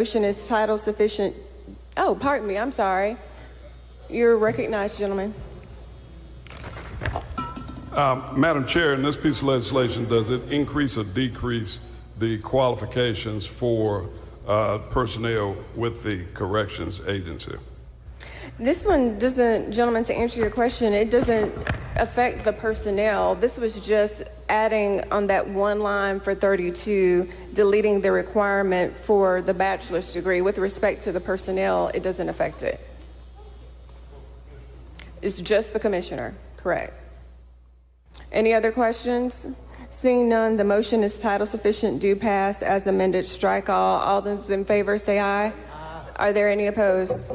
Motion is title sufficient. Oh, pardon me, I'm sorry. You're recognized, gentlemen. Madam Chair, in this piece of legislation, does it increase or decrease the qualifications for personnel with the corrections agency? This one doesn't, gentlemen, to answer your question, it doesn't affect the personnel. This was just adding on that one line for 32, deleting the requirement for the bachelor's degree. With respect to the personnel, it doesn't affect it. It's just the commissioner, correct. Any other questions? Seeing none, the motion is title sufficient, do pass as amended, strike all. All those in favor say aye. Aye. Are there any opposed?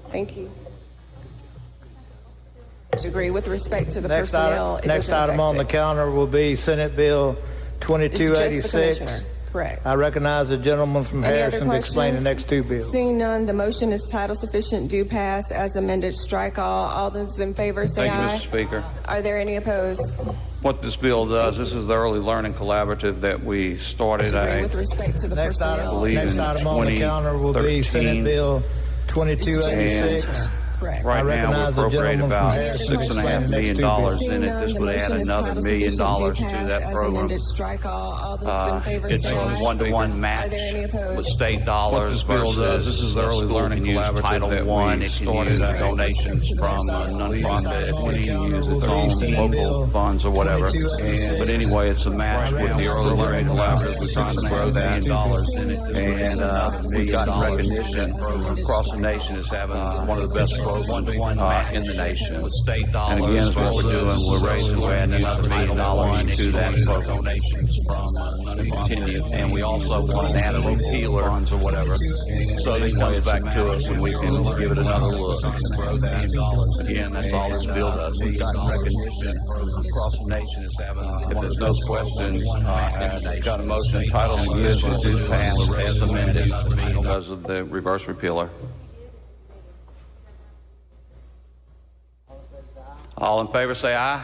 Thank you. Agree with respect to the personnel. Next item on the calendar will be Senate Bill 2286. Correct. I recognize the gentleman from Harrison to explain the next two bills. Seeing none, the motion is title sufficient, do pass as amended, strike all. All those in favor say aye. Thank you, Mr. Speaker. Are there any opposed? What this bill does, this is the early learning collaborative that we started. With respect to the personnel. Next item on the calendar will be Senate Bill 2286. Correct. Right now, we appropriate about $6.5 million in it. This would add another $1 million to that program. It's a one-to-one match with state dollars. What this bill does, this is the early learning collaborative that we started donations from nonprofit. We can use its own local funds or whatever. But anyway, it's a match with the early learning collaborative. We're trying to grow that. And we've gotten recognition across the nation as having one of the best one-to-one in the nation. With state dollars. And again, what we're doing, we're raising, we're adding another $1 million to that program. Continue. And we also want to add a repealer or whatever. So it comes back to us and we can give it another look. Again, that's all this bill does. We've gotten recognition across the nation as having, if there's no question, I've got a motion titled "Resolution to pass as amended" because of the reverse repealer. All in favor say aye.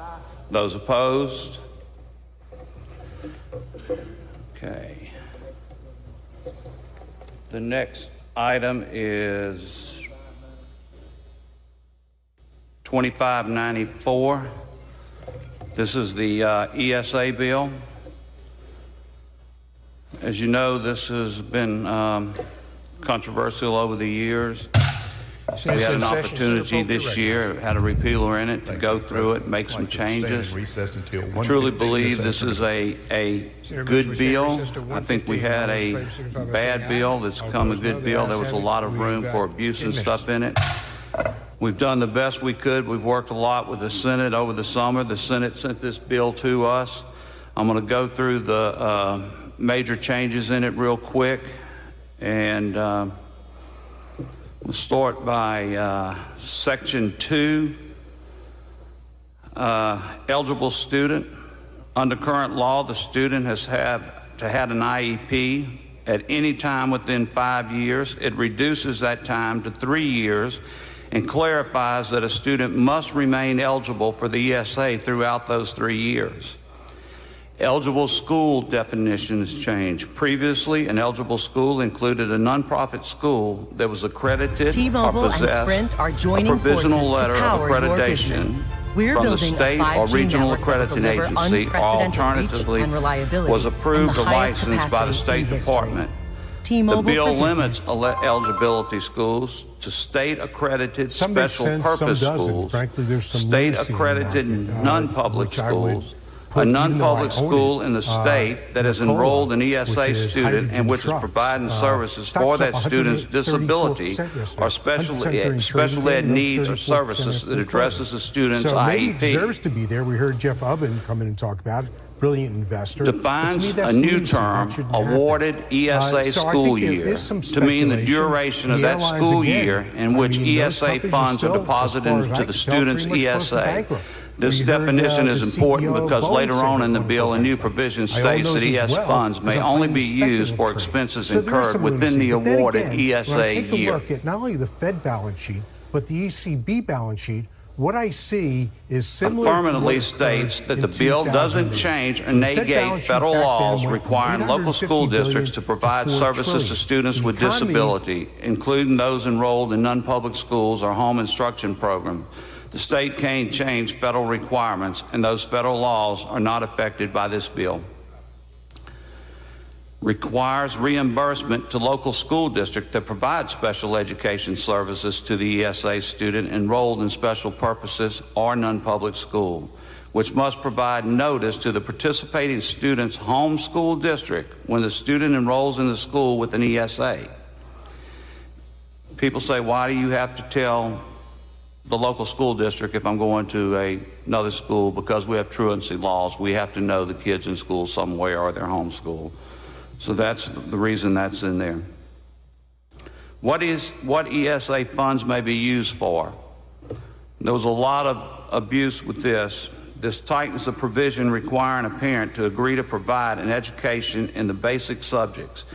Aye. Those opposed? Okay. The next item is 2594. This is the ESA bill. As you know, this has been controversial over the years. We had an opportunity this year, had a repealer in it, to go through it, make some changes. I truly believe this is a good bill. I think we had a bad bill that's become a good bill. There was a lot of room for abuse and stuff in it. We've done the best we could. We've worked a lot with the Senate over the summer. The Senate sent this bill to us. I'm going to go through the major changes in it real quick. And we'll start by Section 2, eligible student. Under current law, the student has to have an IEP at any time within 5 years. It reduces that time to 3 years and clarifies that a student must remain eligible for the ESA throughout those 3 years. Eligible school definitions changed. Previously, an eligible school included a nonprofit school that was accredited T-Mobile or and Sprint are joining a provisional letter of accreditation from the state or regional accrediting agency, or alternatively was approved or licensed by the State Department. The bill limits eligibility schools to state-accredited special purpose schools, state-accredited non-public schools, a non-public school in the state that has enrolled an ESA student and which is providing services for that student's disability or special ed needs or services that addresses the student's IEP. Deserves to be there. We heard Jeff Ubben come in and talk about it. Brilliant investor. Defines a new term, awarded ESA school year, to mean the duration of that school year in which ESA funds are deposited into the student's ESA. This definition is important because later on in the bill, a new provision states that ES funds may only be used for expenses incurred within the awarded ESA year. Take a look at not only the Fed balance sheet, but the ECB balance sheet. What I see is similar affirmatively to states that the bill doesn't change or negate federal laws requiring local school districts to provide services to students with disability, including those enrolled in non-public schools or home instruction programs. The state can't change federal requirements, and those federal laws are not affected by this bill. Requires reimbursement to local school districts that provide special education services to the ESA student enrolled in special purposes or non-public school, which must provide notice to the participating student's home school district when the student enrolls in the school with an ESA. People say, why do you have to tell the local school district if I'm going to another school? Because we have truancy laws. We have to know the kids in school somewhere or their home school. So that's the reason that's in there. What ESA funds may be used for? There was a lot of abuse with this. This tightens the provision requiring a parent to agree to provide an education in the basic subjects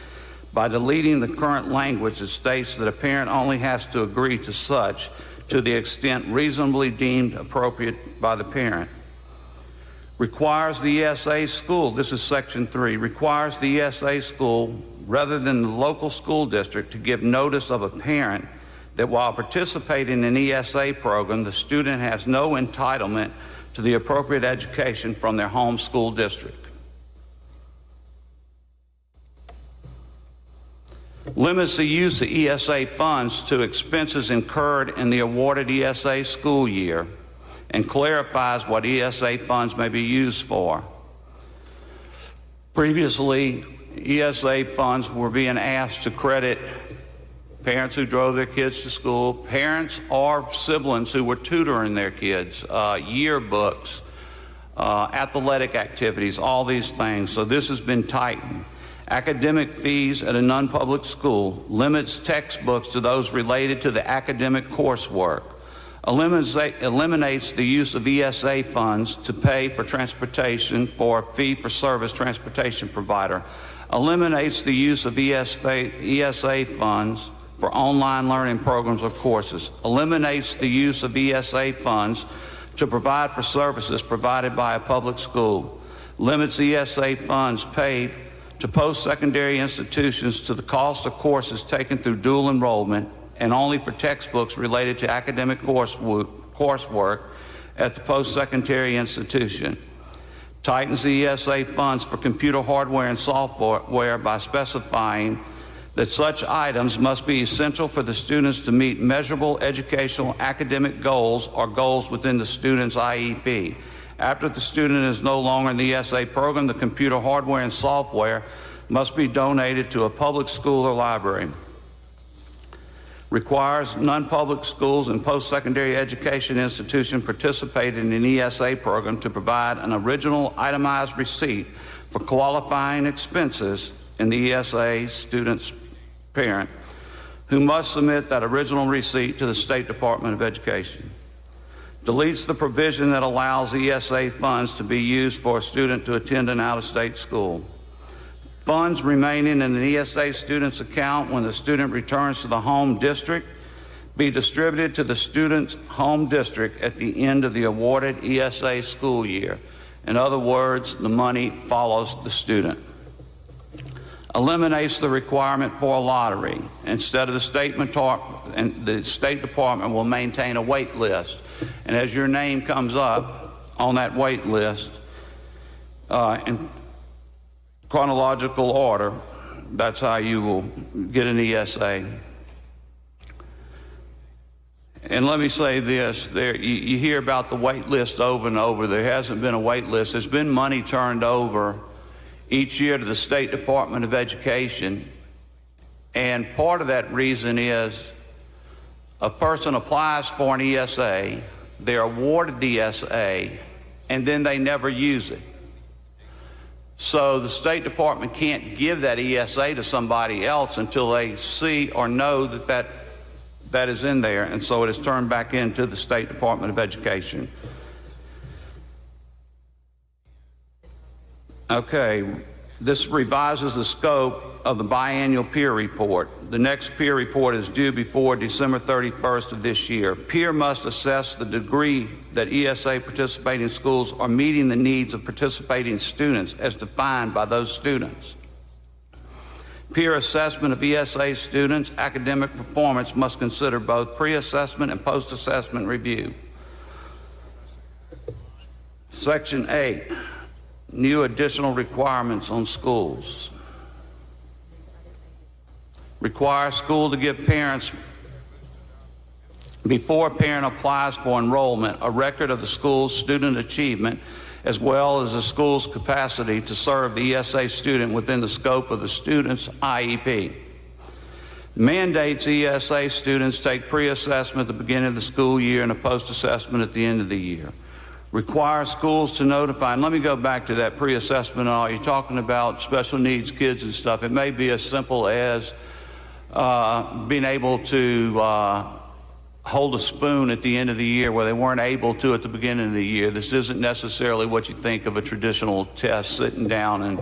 by deleting the current language that states that a parent only has to agree to such to the extent reasonably deemed appropriate by the parent. Requires the ESA school, this is section 3, requires the ESA school rather than the local school district to give notice of a parent that while participating in an ESA program, the student has no entitlement to the appropriate education from their home school district. Limits the use of ESA funds to expenses incurred in the awarded ESA school year, and clarifies what ESA funds may be used for. Previously, ESA funds were being asked to credit parents who drove their kids to school, parents or siblings who were tutoring their kids, yearbooks, athletic activities, all these things. So this has been tightened. Academic fees at a non-public school limits textbooks to those related to the academic coursework. Eliminates the use of ESA funds to pay for transportation for a fee-for-service transportation provider. Eliminates the use of ESA funds for online learning programs or courses. Eliminates the use of ESA funds to provide for services provided by a public school. Limits ESA funds paid to post-secondary institutions to the cost of courses taken through dual enrollment and only for textbooks related to academic coursework at the post-secondary institution. Tightens the ESA funds for computer hardware and software by specifying that such items must be essential for the students to meet measurable educational academic goals or goals within the student's IEP. After the student is no longer in the ESA program, the computer hardware and software must be donated to a public school or library. Requires non-public schools and post-secondary education institutions participating in an ESA program to provide an original itemized receipt for qualifying expenses in the ESA student's parent, who must submit that original receipt to the State Department of Education. Deletes the provision that allows ESA funds to be used for a student to attend an out-of-state school. Funds remaining in an ESA student's account when the student returns to the home district be distributed to the student's home district at the end of the awarded ESA school year. In other words, the money follows the student. Eliminates the requirement for a lottery. Instead of the State Department will maintain a wait list. And as your name comes up on that wait list, in chronological order, that's how you will get an ESA. And let me say this, you hear about the wait list over and over. There hasn't been a wait list. There's been money turned over each year to the State Department of Education. And part of that reason is a person applies for an ESA, they're awarded the ESA, and then they never use it. So the State Department can't give that ESA to somebody else until they see or know that that is in there, and so it is turned back into the State Department of Education. Okay, this revises the scope of the biannual peer report. The next peer report is due before December 31st of this year. Peer must assess the degree that ESA participating schools are meeting the needs of participating students as defined by those students. Peer assessment of ESA students' academic performance must consider both pre-assessment and post-assessment review. Section 8, new additional requirements on schools. Require school to give parents, before a parent applies for enrollment, a record of the school's student achievement as well as the school's capacity to serve the ESA student within the scope of the student's IEP. Mandates ESA students take pre-assessment at the beginning of the school year and a post-assessment at the end of the year. Require schools to notify, and let me go back to that pre-assessment and all. You're talking about special needs kids and stuff. It may be as simple as being able to hold a spoon at the end of the year where they weren't able to at the beginning of the year. This isn't necessarily what you think of a traditional test, sitting down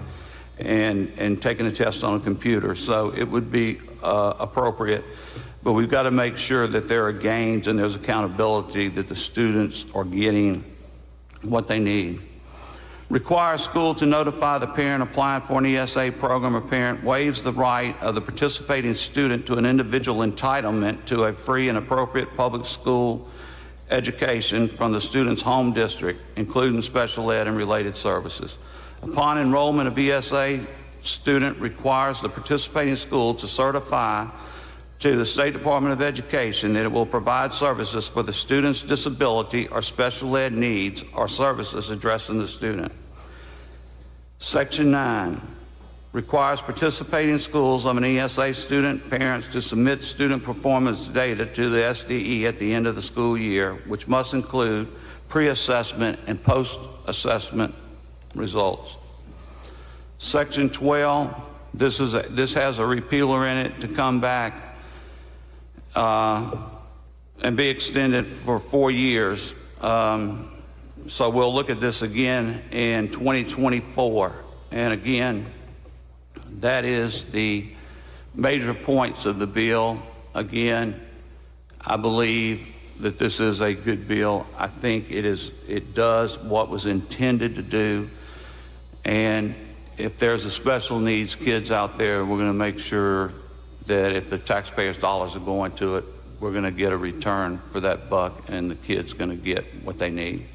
and taking a test on a computer. So it would be appropriate, but we've got to make sure that there are gains and there's accountability, that the students are getting what they need. Require school to notify the parent applying for an ESA program or parent waives the right of the participating student to an individual entitlement to a free and appropriate public school education from the student's home district, including special ed and related services. Upon enrollment of ESA, student requires the participating school to certify to the State Department of Education that it will provide services for the student's disability or special ed needs or services addressing the student. Section 9 requires participating schools of an ESA student parents to submit student performance data to the SDE at the end of the school year, which must include pre-assessment and post-assessment results. Section 12, this has a repealer in it to come back and be extended for 4 years. So we'll look at this again in 2024. And again, that is the major points of the bill. Again, I believe that this is a good bill. I think it does what was intended to do. And if there's a special needs kids out there, we're going to make sure that if the taxpayers' dollars are going to it, we're going to get a return for that buck, and the kid's going to get what they need.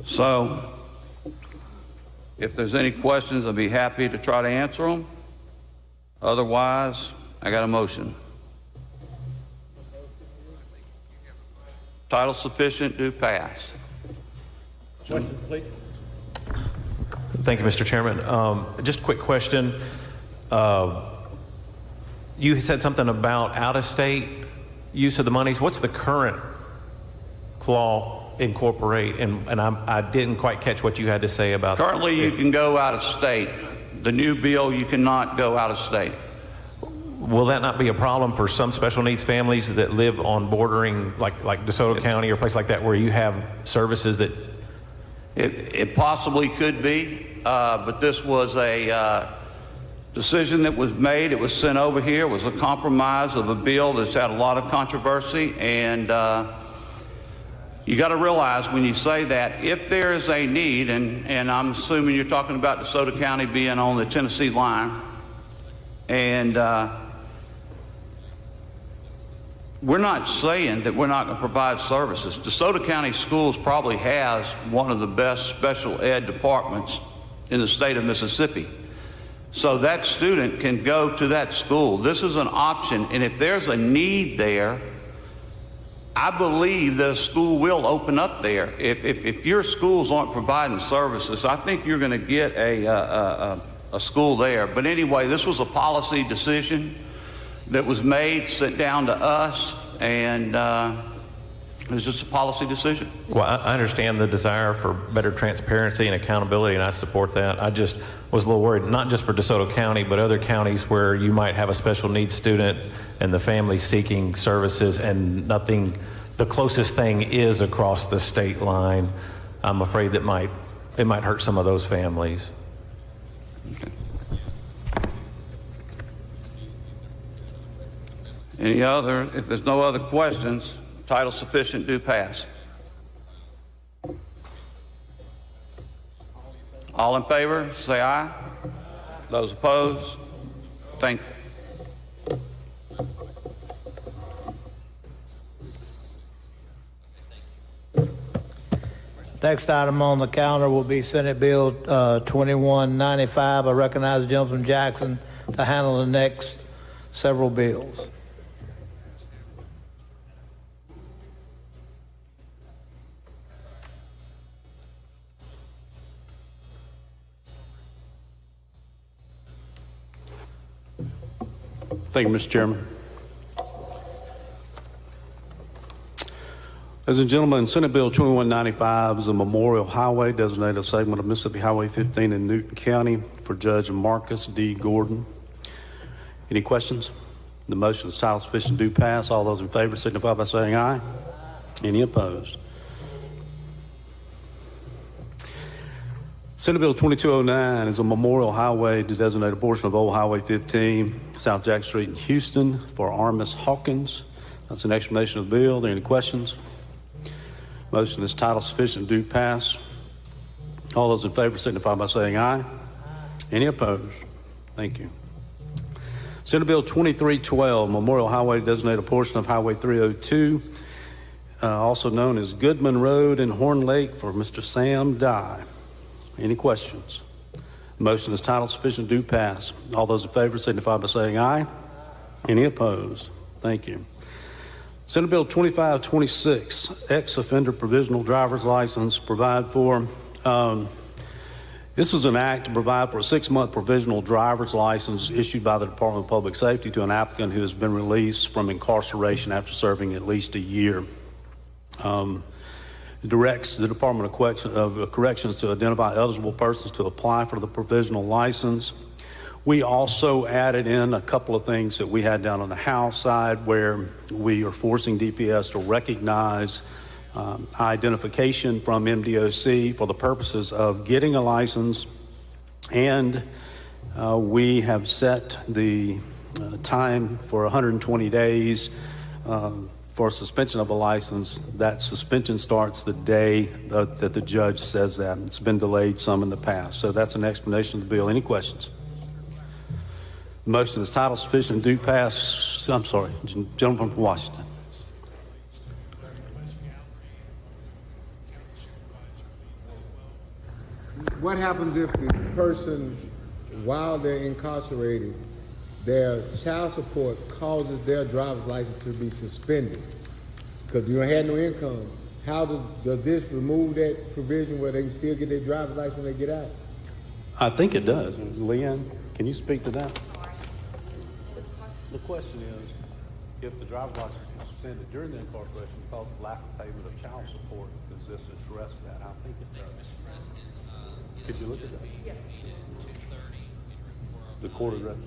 So, if there's any questions, I'll be happy to try to answer them. Otherwise, I got a motion. Title sufficient, do pass. Question, please. Thank you, Mr. Chairman. Just a quick question. You said something about out-of-state use of the monies. What's the current law incorporate? And I didn't quite catch what you had to say about that. Currently, you can go out of state. The new bill, you cannot go out of state. Will that not be a problem for some special needs families that live on bordering, like DeSoto County or a place like that, where you have services that? It possibly could be, but this was a decision that was made. It was sent over here. It was a compromise of a bill that's had a lot of controversy, and you got to realize when you say that, if there is a need, and I'm assuming you're talking about DeSoto County being on the Tennessee line, and we're not saying that we're not going to provide services. DeSoto County Schools probably has one of the best special ed departments in the state of Mississippi. So that student can go to that school. This is an option, and if there's a need there, I believe that a school will open up there. If your schools aren't providing services, I think you're going to get a school there. But anyway, this was a policy decision that was made, sent down to us, and it was just a policy decision. Well, I understand the desire for better transparency and accountability, and I support that. I just was a little worried, not just for DeSoto County, but other counties where you might have a special needs student and the family seeking services and nothing, the closest thing is across the state line. I'm afraid that it might hurt some of those families. Okay. Any other? If there's no other questions, title sufficient, do pass. All in favor, say aye. Those opposed, thank you. Next item on the calendar will be Senate Bill 2195. I recognize the gentleman from Jackson to handle the next several bills. Thank you, Mr. Chairman. Ladies and gentlemen, Senate Bill 2195 is a memorial highway designated a segment of Mississippi Highway 15 in Newton County for Judge Marcus D. Gordon. Any questions? The motion is title sufficient, do pass. All those in favor signify by saying aye. Any opposed? Senate Bill 2209 is a memorial highway to designate a portion of Old Highway 15, South Jack Street in Houston for Armis Hawkins. That's an explanation of the bill. Are there any questions? Motion is title sufficient, do pass. All those in favor signify by saying aye. Any opposed? Thank you. Senate Bill 2312, Memorial Highway to designate a portion of Highway 302, also known as Goodman Road in Horn Lake for Mr. Sam Dye. Any questions? Motion is title sufficient, do pass. All those in favor signify by saying aye. Any opposed? Thank you. Senate Bill 2526, ex-offender provisional driver's license, provide for, this is an act to provide for a 6-month provisional driver's license issued by the Department of Public Safety to an applicant who has been released from incarceration after serving at least a year. It directs the Department of Corrections to identify eligible persons to apply for the provisional license. We also added in a couple of things that we had down on the House side where we are forcing DPS to recognize identification from MDOC for the purposes of getting a license, and we have set the time for 120 days for suspension of a license. That suspension starts the day that the judge says that. It's been delayed some in the past. So that's an explanation of the bill. Any questions? The motion is title sufficient, do pass. I'm sorry, gentleman from Washington. What happens if the person, while they're incarcerated, their child support causes their driver's license to be suspended because you had no income? How does this remove that provision where they can still get their driver's license when they get out? I think it does. Leanne, can you speak to that? The question is, if the driver's license is suspended during the incarceration because of lack of payment of child support, does this address that? I think it does. Could you look at that? Yeah. The court addressed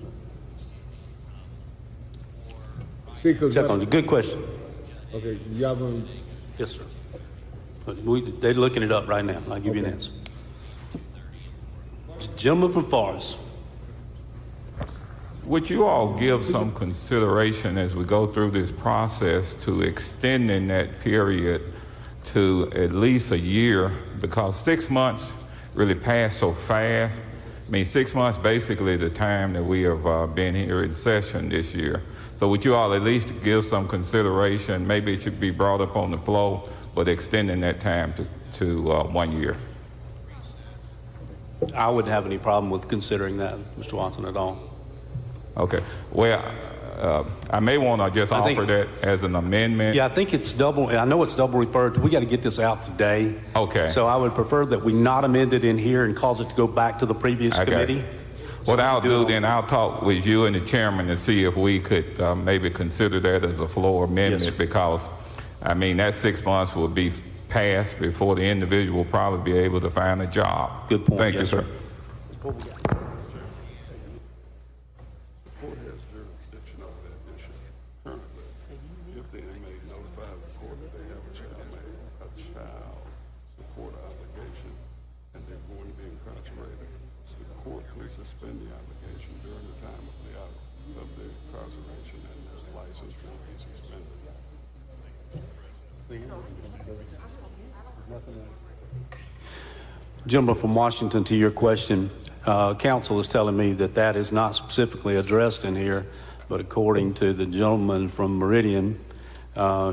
it. Check on it. Good question. Okay, y'all gonna... Yes, sir. They're looking it up right now. I'll give you an answer. Gentleman from Forest. Would you all give some consideration as we go through this process to extending that period to at least a year? Because 6 months really passed so fast. I mean, 6 months basically the time that we have been here in session this year. So would you all at least give some consideration? Maybe it should be brought up on the floor, but extending that time to 1 year. I wouldn't have any problem with considering that, Mr. Watson, at all. Okay. Well, I may want to just offer that as an amendment. Yeah, I think it's double. I know it's double referred to. We got to get this out today. Okay. So I would prefer that we not amend it in here and cause it to go back to the previous committee. So what I'll do then, I'll talk with you and the chairman to see if we could maybe consider that as a floor amendment. Yes, because, I mean, that 6 months will be passed before the individual will probably be able to find a job. Good point. Thank you, sir. Suspend the application during the time of the incarceration and the license Gentleman from Washington, to your question, counsel is telling me that that is not specifically addressed in here, but according to the gentleman from Meridian,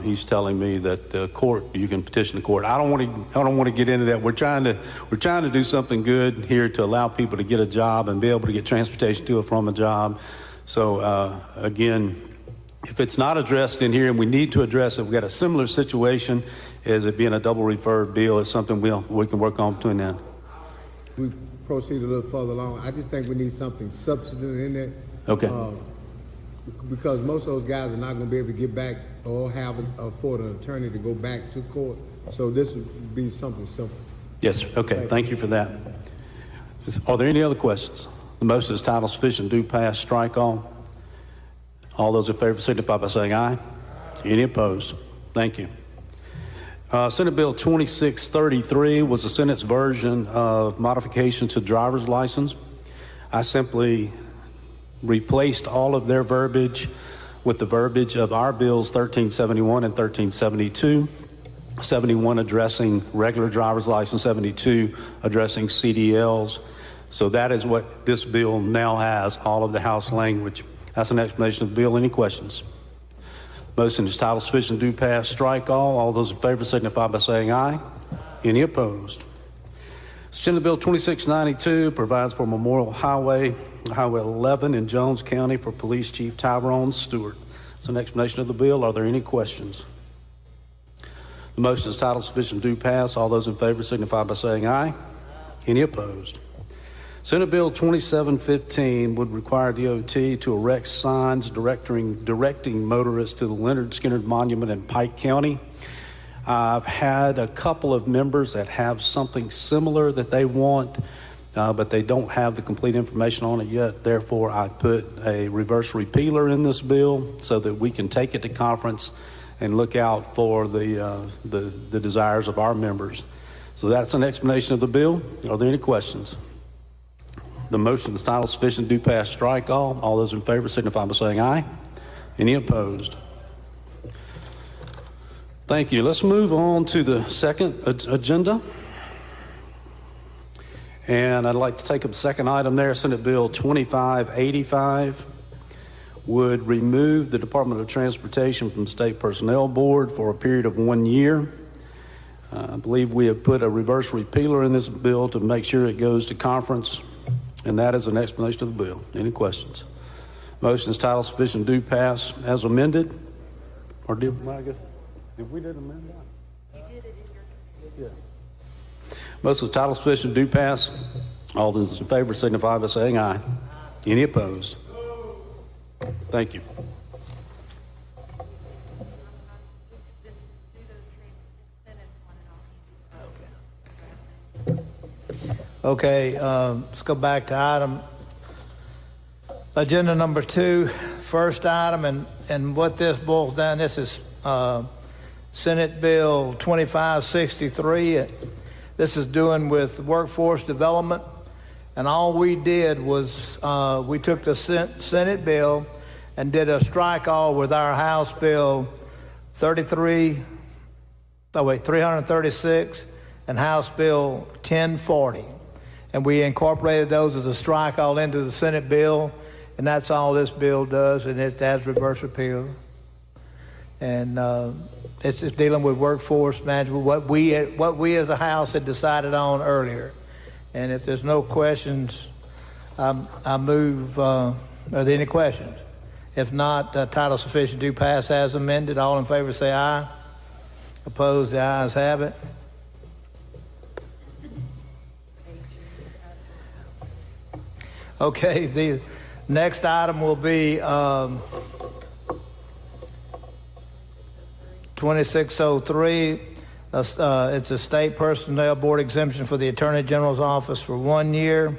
he's telling me that the court, you can petition the court. I don't want to get into that. We're trying to do something good here to allow people to get a job and be able to get transportation to or from a job. So again, if it's not addressed in here and we need to address it, we got a similar situation as it being a double referred bill. It's something we can work on between now. We proceed a little further along. I just think we need something substantive in there. Okay. Because most of those guys are not going to be able to get back or afford an attorney to go back to court. So this would be something simple. Yes, sir. Okay. Thank you for that. Are there any other questions? The motion is title sufficient, do pass, strike all. All those in favor signify by saying aye. Any opposed? Thank you. Senate Bill 2633 was the Senate's version of modification to driver's license. I simply replaced all of their verbiage with the verbiage of our bills 1371 and 1372. 71 addressing regular driver's license, 72 addressing CDLs. So that is what this bill now has, all of the House language. That's an explanation of the bill. Any questions? Motion is title sufficient, do pass, strike all. All those in favor signify by saying aye. Any opposed? Senate Bill 2692 provides for Memorial Highway, Highway 11 in Jones County for Police Chief Tyrone Stewart. It's an explanation of the bill. Are there any questions? The motion is title sufficient, do pass. All those in favor signify by saying aye. Any opposed? Senate Bill 2715 would require DOT to erect signs directing motorists to the Leonard Skinner Monument in Pike County. I've had a couple of members that have something similar that they want, but they don't have the complete information on it yet. Therefore, I put a reverse repealer in this bill so that we can take it to conference and look out for the desires of our members. So that's an explanation of the bill. Are there any questions? The motion is title sufficient, do pass, strike all. All those in favor signify by saying aye. Any opposed? Thank you. Let's move on to the second agenda. And I'd like to take up the second item there. Senate Bill 2585 would remove the Department of Transportation from the State Personnel Board for a period of 1 year. I believe we have put a reverse repealer in this bill to make sure it goes to conference. And that is an explanation of the bill. Any questions? Motion is title sufficient, do pass as amended. Or did we amend that? You did it in your Motion is title sufficient, do pass. All those in favor signify by saying aye. Any opposed? Thank you. Okay, let's go back to agenda number 2, first item, and what this boils down, this is Senate Bill 2563. This is doing with workforce development, and all we did was we took the Senate bill and did a strike all with our House Bill 336 and House Bill 1040. And we incorporated those as a strike all into the Senate bill, and that's all this bill does, and it has reverse repeal. And it's just dealing with workforce management, what we as a House had decided on earlier. And if there's no questions, I move, are there any questions? If not, title sufficient, do pass as amended. All in favor say aye. Opposed, the ayes have it. Okay, the next item will be 2603. It's a state personnel board exemption for the Attorney General's office for 1 year.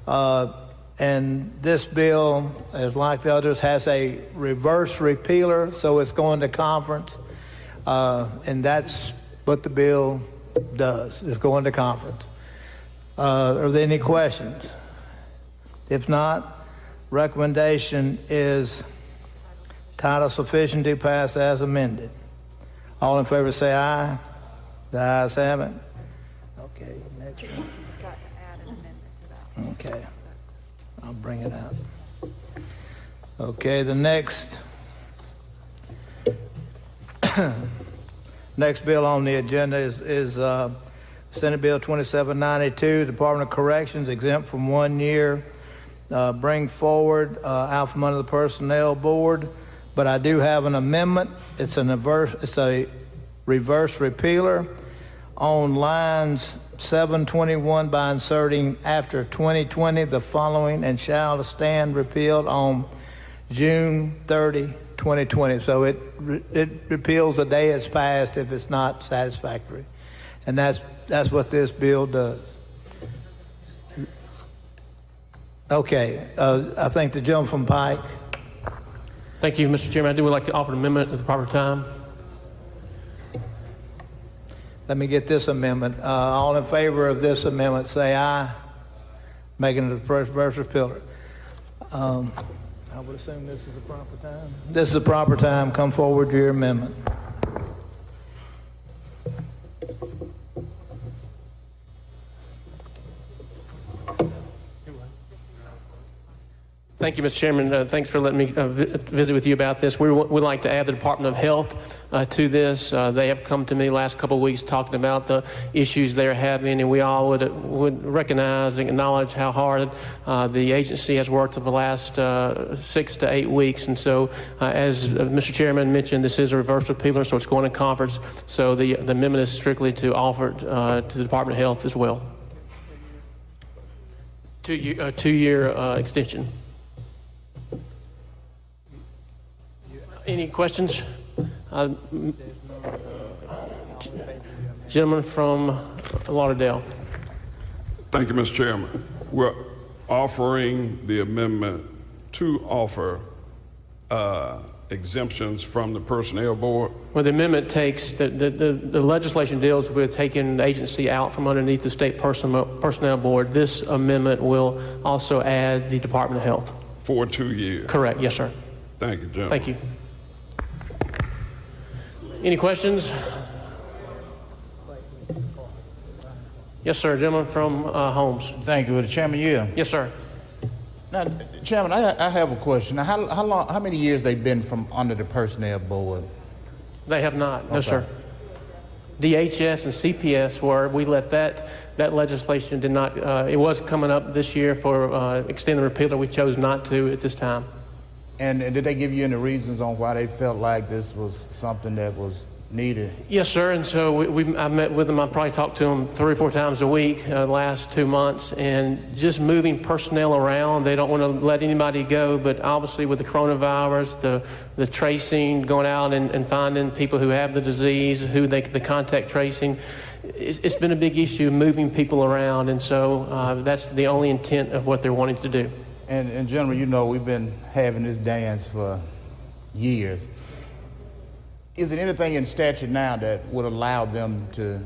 And this bill, as like the others, has a reverse repealer, so it's going to conference. And that's what the bill does, is going to conference. Are there any questions? If not, recommendation is title sufficient to pass as amended. All in favor say aye. The ayes have it. Okay, next one. Got to add an amendment to that. Okay, I'll bring it out. Okay, the next next bill on the agenda is Senate Bill 2792, Department of Corrections, exempt from 1 year. Bring forward out from under the Personnel Board, but I do have an amendment. It's a reverse repealer on lines 721 by inserting after 2020 the following and shall stand repealed on June 30, 2020. So it repeals the day it's passed if it's not satisfactory, and that's what this bill does. Okay, I think the gentleman from Pike. Thank you, Mr. Chairman. I would like to offer an amendment at the proper time. Let me get this amendment. All in favor of this amendment, say aye. Making it a reverse repealer. I would assume this is the proper time. This is the proper time. Come forward to your amendment. Thank you, Mr. Chairman. Thanks for letting me visit with you about this. We would like to add the Department of Health to this. They have come to me the last couple of weeks talking about the issues they're having, and we all would recognize and acknowledge how hard the agency has worked over the last 6 to 8 weeks. And so, as Mr. Chairman mentioned, this is a reverse repealer, so it's going to conference. So the amendment is strictly to offer to the Department of Health as well. Two-year extension. Any questions? Gentleman from Lauderdale. Thank you, Mr. Chairman. We're offering the amendment to offer exemptions from the Personnel Board. Well, the amendment takes, the legislation deals with taking the agency out from underneath the State Personnel Board. This amendment will also add the Department of Health. For 2 years. Correct, yes, sir. Thank you, gentlemen. Thank you. Any questions? Yes, sir. Gentleman from Holmes. Thank you, Mr. Chairman. Yeah. Yes, sir. Now, Chairman, I have a question. Now, how many years they've been from under the Personnel Board? They have not. No, okay. sir. DHS and CPS were. We let that legislation did not. It was coming up this year for extending the repealer. We chose not to at this time. And did they give you any reasons on why they felt like this was something that was needed? Yes, sir. And so I met with them. I probably talked to them 3 or 4 times a week the last 2 months, and just moving personnel around. They don't want to let anybody go, but obviously with the coronavirus, the tracing, going out and finding people who have the disease, the contact tracing, it's been a big issue, moving people around. And so that's the only intent of what they're wanting to do. And General, you know, we've been having this dance for years. Is there anything in statute now that would allow them to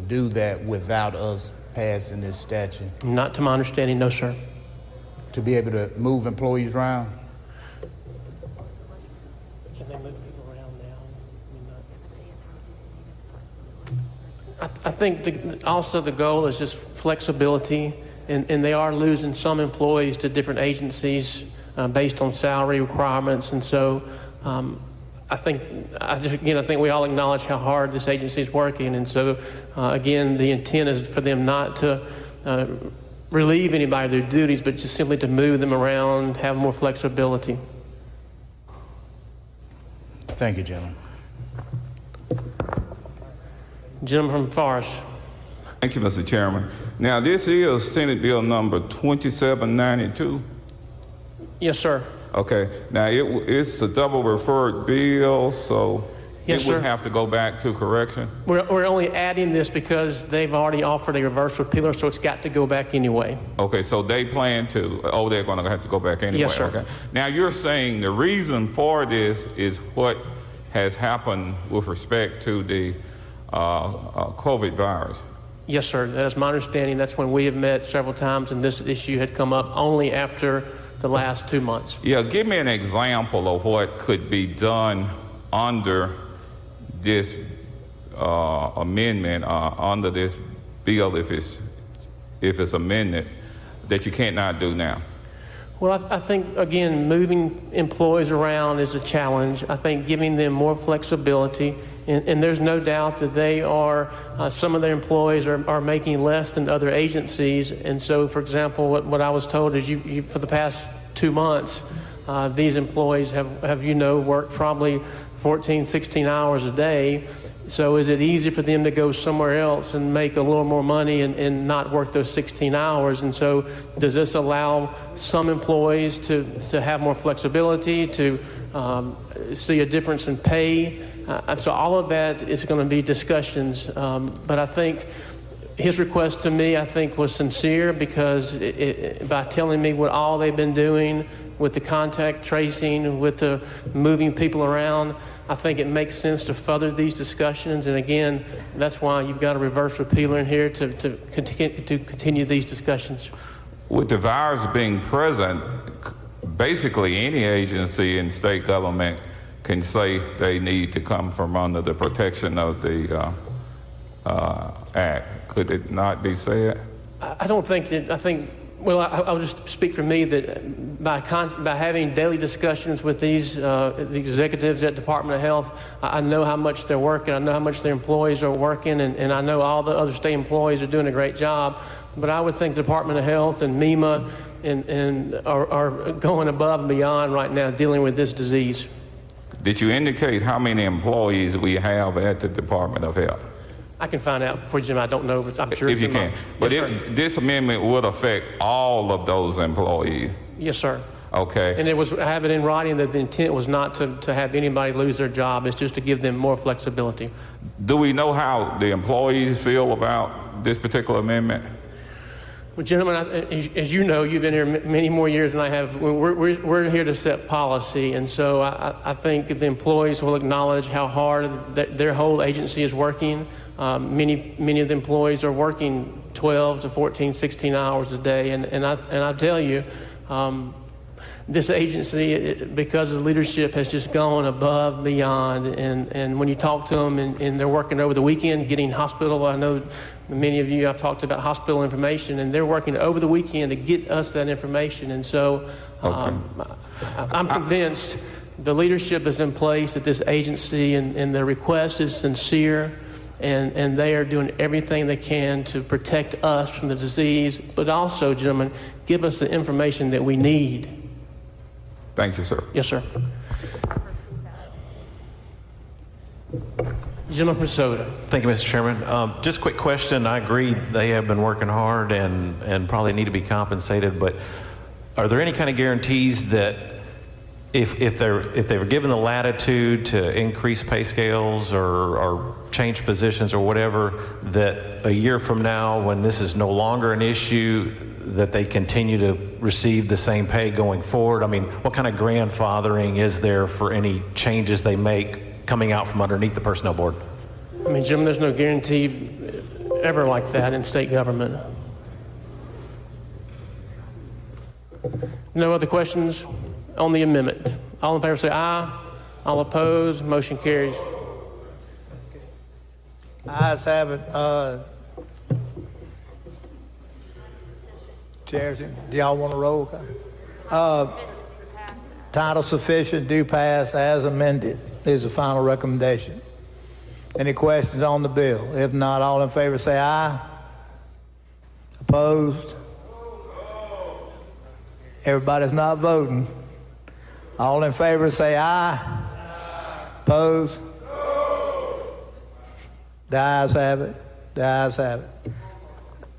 do that without us passing this statute? Not to my understanding, no, sir. To be able to move employees around? Can they move people around now? I think also the goal is just flexibility. And they are losing some employees to different agencies based on salary requirements. And so I think we all acknowledge how hard this agency is working. And so, again, the intent is for them not to relieve anybody of their duties, but just simply to move them around, have more flexibility. Thank you, gentlemen. Gentleman from Forest. Thank you, Mr. Chairman. Now, this is Senate Bill number 2792. Yes, sir. Okay. Now, it's a double referred bill, so yes, it would have to go back to correction? We're only adding this because they've already offered a reverse repealer, so it's got to go back anyway. Okay, so they plan to, they're going to have to go back anyway. Yes, sir. Okay. Now, you're saying the reason for this is what has happened with respect to the COVID virus. Yes, sir. That is my understanding. That's when we have met several times, and this issue had come up only after the last 2 months. Yeah, give me an example of what could be done under this amendment under this bill, if it's amended, that you can't not do now? Well, I think, again, moving employees around is a challenge. I think giving them more flexibility, and there's no doubt that they are, some of their employees are making less than other agencies. And so, for example, what I was told is you for the past 2 months, these employees have worked probably 14, 16 hours a day. So is it easy for them to go somewhere else and make a little more money and not work those 16 hours? And so does this allow some employees to have more flexibility, to see a difference in pay? So all of that is going to be discussions. But I think his request to me, I think, was sincere, because by telling me what all they've been doing with the contact tracing, with the moving people around, I think it makes sense to further these discussions. And again, that's why you've got a reverse repealer in here to continue these discussions. With the virus being present, basically any agency in state government can say they need to come from under the protection of the Act. Could it not be said? I don't think that, I think, well, I'll just speak for me that by having daily discussions with the executives at Department of Health, I know how much they're working, I know how much their employees are working, and I know all the other state employees are doing a great job. But I would think the Department of Health and MEMA are going above and beyond right now dealing with this disease. Did you indicate how many employees we have at the Department of Health? I can find out for you, Jim. I don't know, but I'm sure if you can. But this amendment would affect all of those employees. Yes, sir. Okay. And I have it in writing that the intent was not to have anybody lose their job. It's just to give them more flexibility. Do we know how the employees feel about this particular amendment? Well, gentlemen, as you know, you've been here many more years than I have. We're here to set policy, and so I think if the employees will acknowledge how hard their whole agency is working. Many of the employees are working 12 to 14, 16 hours a day, and I tell you, this agency, because of the leadership, has just gone above and beyond. And when you talk to them, and they're working over the weekend, getting hospital. I know many of you, I've talked about hospital information, and they're working over the weekend to get us that information. And so I'm convinced the leadership is in place at this agency, and the request is sincere. And they are doing everything they can to protect us from the disease, but also, gentlemen, give us the information that we need. Thank you, sir. Yes, sir. Gentleman from Minnesota. Thank you, Mr. Chairman. Just a quick question. I agree they have been working hard and probably need to be compensated, but are there any kind of guarantees that if they were given the latitude to increase pay scales or change positions or whatever, that a year from now, when this is no longer an issue, that they continue to receive the same pay going forward? I mean, what kind of grandfathering is there for any changes they make coming out from underneath the personnel board? I mean, Jim, there's no guarantee ever like that in state government. No other questions on the amendment? All in favor say aye. All opposed, motion carries. Ayes have it. Chairs, do y'all want to roll? Title sufficient, do pass as amended is the final recommendation. Any questions on the bill? If not, all in favor say aye. Opposed? Everybody's not voting. All in favor say aye. Opposed? The ayes have it. The ayes have it.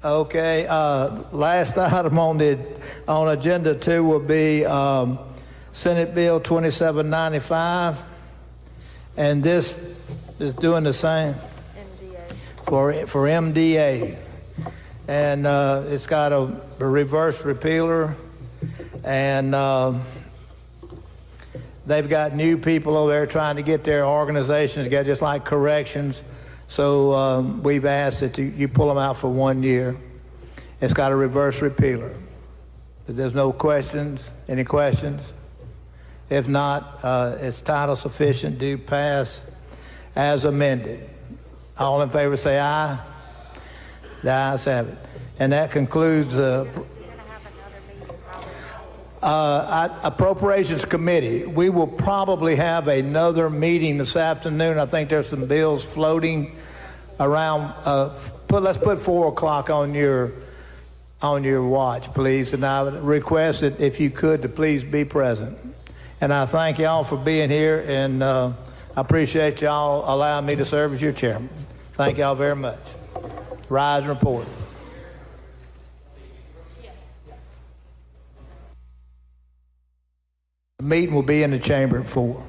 Okay, last item on agenda 2 will be Senate Bill 2795, and this is doing the same for MDA, and it's got a reverse repealer, and they've got new people over there trying to get their organizations together, just like corrections. So we've asked that you pull them out for 1 year. It's got a reverse repealer. If there's no questions, any questions? If not, it's title sufficient, do pass as amended. All in favor say aye. The ayes have it. And that concludes Appropriations Committee. We will probably have another meeting this afternoon. I think there's some bills floating around. Let's put 4 o'clock on your watch, please. And I would request that if you could to please be present. And I thank y'all for being here, and I appreciate y'all allowing me to serve as your chairman. Thank y'all very much. Rise and report. The meeting will be in the chamber at 4.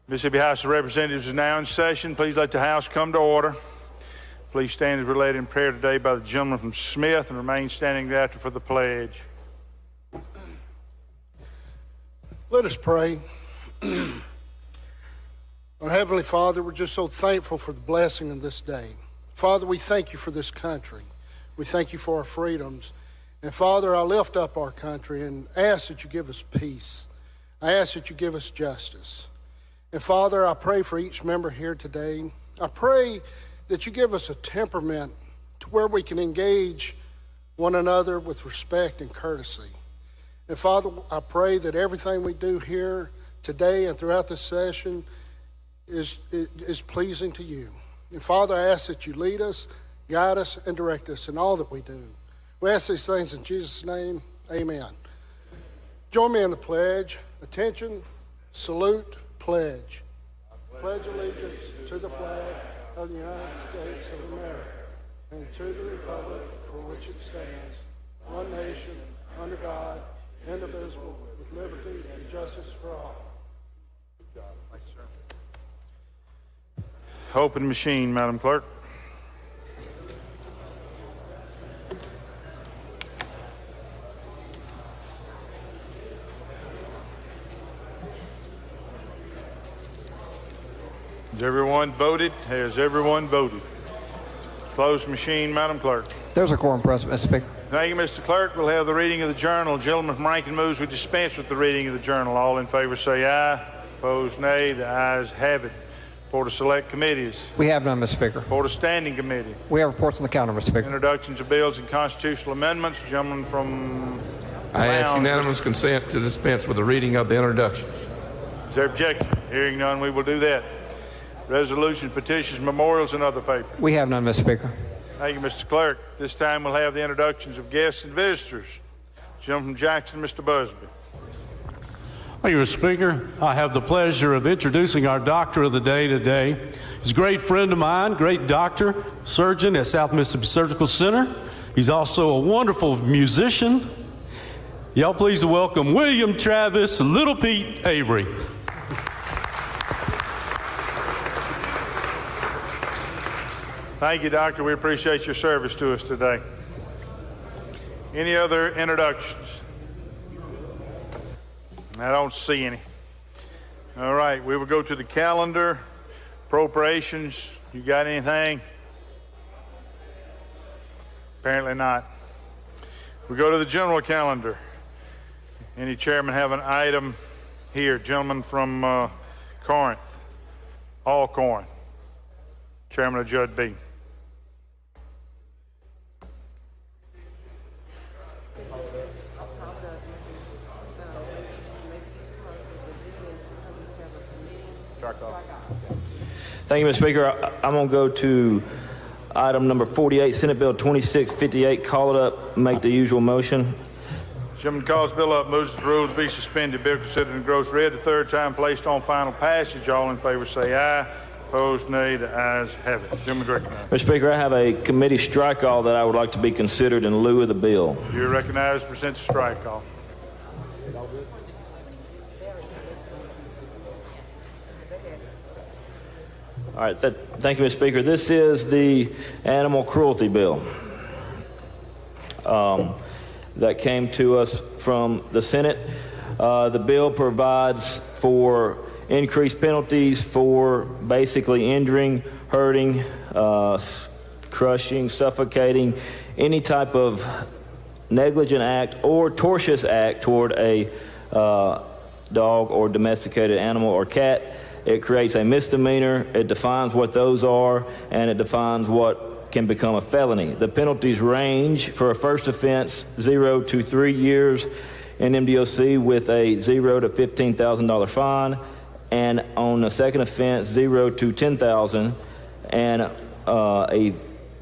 Mississippi House of Representatives is now in session. Please let the House come to order. Please stand as we're led in prayer today by the gentleman from Smith and remain standing thereafter for the pledge. Let us pray. Our Heavenly Father, we're just so thankful for the blessing of this day. Father, we thank you for this country. We thank you for our freedoms. And Father, I lift up our country and ask that you give us peace. I ask that you give us justice. And Father, I pray for each member here today. I pray that you give us a temperament to where we can engage one another with respect and courtesy. And Father, I pray that everything we do here today and throughout this session is pleasing to you. And Father, I ask that you lead us, guide us, and direct us in all that we do. We ask these things in Jesus' name, amen. Join me in the pledge. Attention, salute, pledge. Pledge allegiance to the flag of the United States of America and to the republic for which it stands, one nation, under God, indivisible, with liberty and justice for all. Good job. Thank you, sir. Open machine, Madam Clerk. Has everyone voted? Has everyone voted? Closed machine, Madam Clerk. There's a quorum present, Mr. Speaker. Thank you, Mr. Clerk. We'll have the reading of the journal. Gentleman from Rankin moves we dispense with the reading of the journal. All in favor say aye. Opposed, nay. The ayes have it. Report of select committees. We have none, Mr. Speaker. Report of standing committee. We have reports on the counter, Mr. Speaker. Introductions of bills and constitutional amendments. Gentleman from I ask Brown. unanimous consent to dispense with the reading of the introductions. Is there objection? Hearing none, we will do that. Resolutions, petitions, memorials, and other papers. We have none, Mr. Speaker. Thank you, Mr. Clerk. This time we'll have the introductions of guests and visitors. Gentleman from Jackson, Mr. Busby. Thank you, Mr. Speaker. I have the pleasure of introducing our doctor of the day today. He's a great friend of mine, great doctor, surgeon at South Mississippi Surgical Center. He's also a wonderful musician. Y'all please welcome William Travis Little Pete Avery. Thank you, Doctor. We appreciate your service to us today. Any other introductions? I don't see any. All right, we will go to the calendar. Appropriations, you got anything? Apparently not. We go to the general calendar. Any chairman have an item here? Gentleman from Corinth, Alcorn, Chairman of Judd B. Thank you, Mr. Speaker. I'm going to go to item number 48, Senate Bill 2658. Call it up, make the usual motion. Gentleman calls bill up, moves the rules be suspended. Bill considered and gross read the third time, placed on final passage. All in favor say aye. Opposed, nay. The ayes have it. Gentleman recognized. Mr. Speaker, I have a committee strike all that I would like to be considered in lieu of the bill. You're recognized to present the strike call. All right, thank you, Mr. Speaker. This is the animal cruelty bill that came to us from the Senate. The bill provides for increased penalties for basically injuring, hurting, crushing, suffocating, any type of negligent act or tortious act toward a dog or domesticated animal or cat. It creates a misdemeanor, it defines what those are, and it defines what can become a felony. The penalties range for a first offense, 0 to 3 years in MDOC with a $0 to $15,000 fine, and on the second offense, 0 to $10,000, and a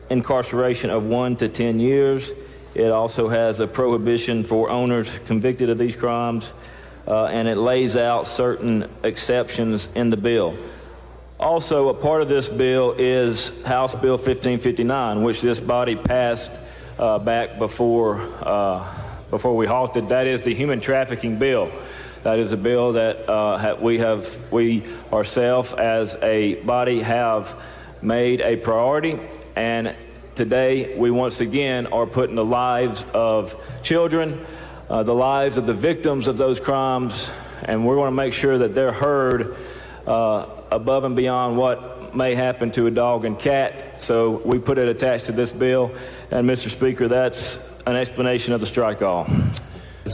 incarceration of 1 to 10 years. It also has a prohibition for owners convicted of these crimes, and it lays out certain exceptions in the bill. Also, a part of this bill is House Bill 1559, which this body passed back before we halted. That is the human trafficking bill. That is a bill that we ourselves as a body have made a priority, and today we once again are putting the lives of children, the lives of the victims of those crimes, and we're going to make sure that they're heard above and beyond what may happen to a dog and cat. So we put it attached to this bill, and Mr. Speaker, that's an explanation of the strike all.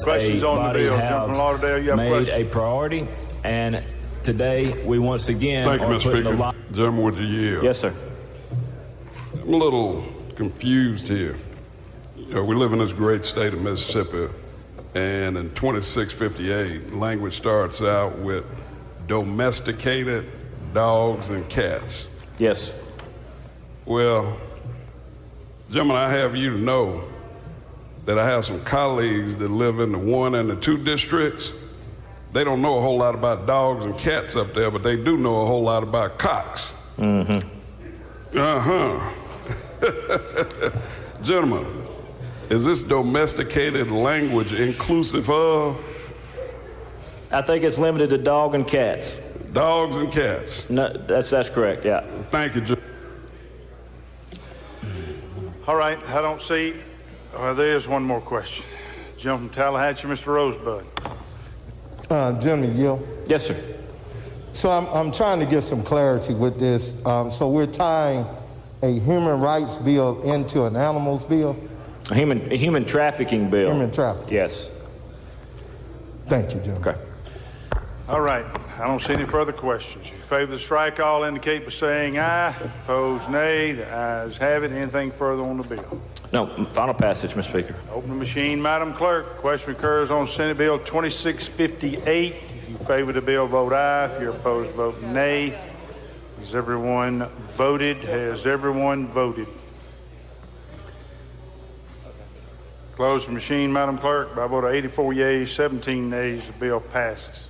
Questions on the bill. Gentleman Lauderdale, you have made questions? a priority, and today we once again Thank you, are Mr. putting Speaker. the Gentleman, would you yield? Yes, sir. I'm a little confused here. You know, we live in this great state of Mississippi, and in 2658, language starts out with domesticated dogs and cats. Yes. Well, gentlemen, I have you to know that I have some colleagues that live in the 1 and the 2 districts. They don't know a whole lot about dogs and cats up there, but they do know a whole lot about cocks. Mm-hmm. Gentlemen, is this domesticated language inclusive of? I think it's limited to dog and cats. Dogs and cats. No, that's correct, yeah. Thank you, All right, I don't see. There is one more question. Gentleman from Tallahatchie, Mr. Rosebud. Gentleman Yield. Yes, sir. So I'm trying to get some clarity with this. So we're tying a human rights bill into an animals bill? A human trafficking bill. Human trafficking. Yes. Thank you, Gentleman. Okay. All right, I don't see any further questions. If you favor the strike all, indicate by saying aye. Opposed, nay. The ayes have it. Anything further on the bill? No, final passage, Mr. Speaker. Open the machine, Madam Clerk. Question occurs on Senate Bill 2658. If you favor the bill, vote aye. If you're opposed, vote nay. Has everyone voted? Has everyone voted? Close the machine, Madam Clerk. By a vote of 84 yeas, 17 nays, the bill passes.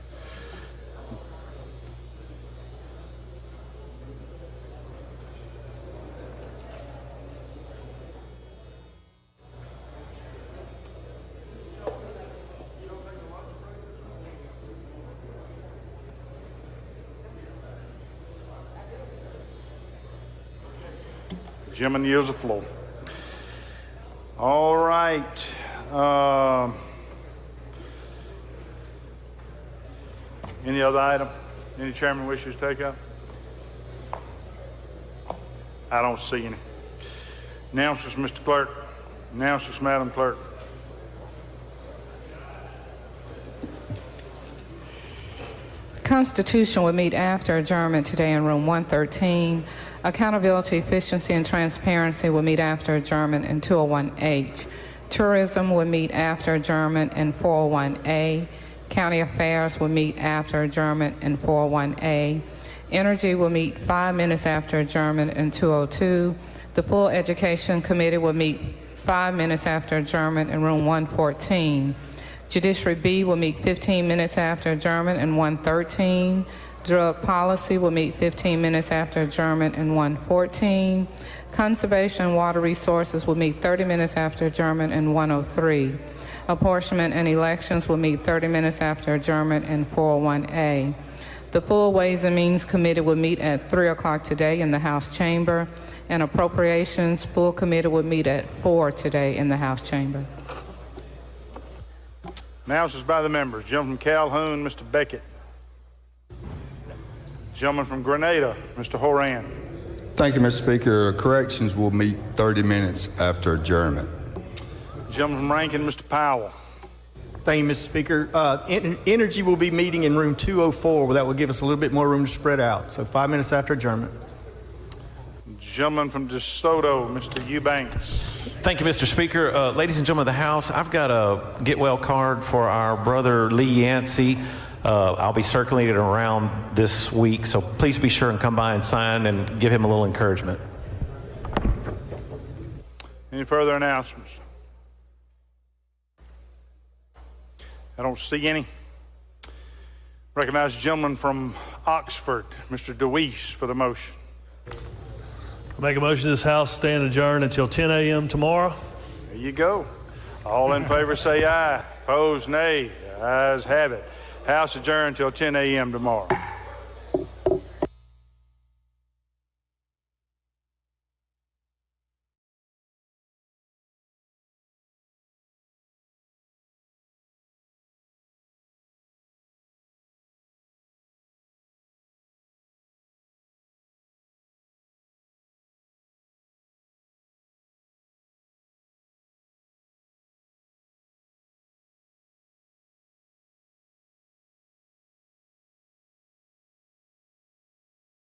Gentleman yields the floor. All right. Any other item? Any chairman wishes to take up? I don't see any. Announcements, Mr. Clerk. Announcements, Madam Clerk. Constitution will meet after adjournment today in room 113. Accountability, Efficiency, and Transparency will meet after adjournment in 201H. Tourism will meet after adjournment in 401A. County Affairs will meet after adjournment in 401A. Energy will meet 5 minutes after adjournment in 202. The Full Education Committee will meet 5 minutes after adjournment in room 114. Judiciary B will meet 15 minutes after adjournment in 113. Drug Policy will meet 15 minutes after adjournment in 114. Conservation and Water Resources will meet 30 minutes after adjournment in 103. Apportionment and Elections will meet 30 minutes after adjournment in 401A. The Full Ways and Means Committee will meet at 3 o'clock today in the House Chamber, and Appropriations Full Committee will meet at 4 today in the House Chamber. Announcements by the members. Gentleman from Calhoun, Mr. Beckett. Gentleman from Grenada, Mr. Horan. Thank you, Mr. Speaker. Corrections will meet 30 minutes after adjournment. Gentleman from Rankin, Mr. Powell. Thank you, Mr. Speaker. Energy will be meeting in room 204. That will give us a little bit more room to spread out. So 5 minutes after adjournment. Gentleman from DeSoto, Mr. Eubanks. Thank you, Mr. Speaker. Ladies and gentlemen of the House, I've got a get well card for our brother Lee Yancey. I'll be circulating it around this week, so please be sure and come by and sign and give him a little encouragement. Any further announcements? I don't see any. Recognize the gentleman from Oxford, Mr. DeWeese, for the motion. Make a motion this House stand adjourned until 10 a.m. tomorrow. There you go. All in favor say aye. Opposed, nay. The ayes have it. House adjourned until 10 a.m. tomorrow.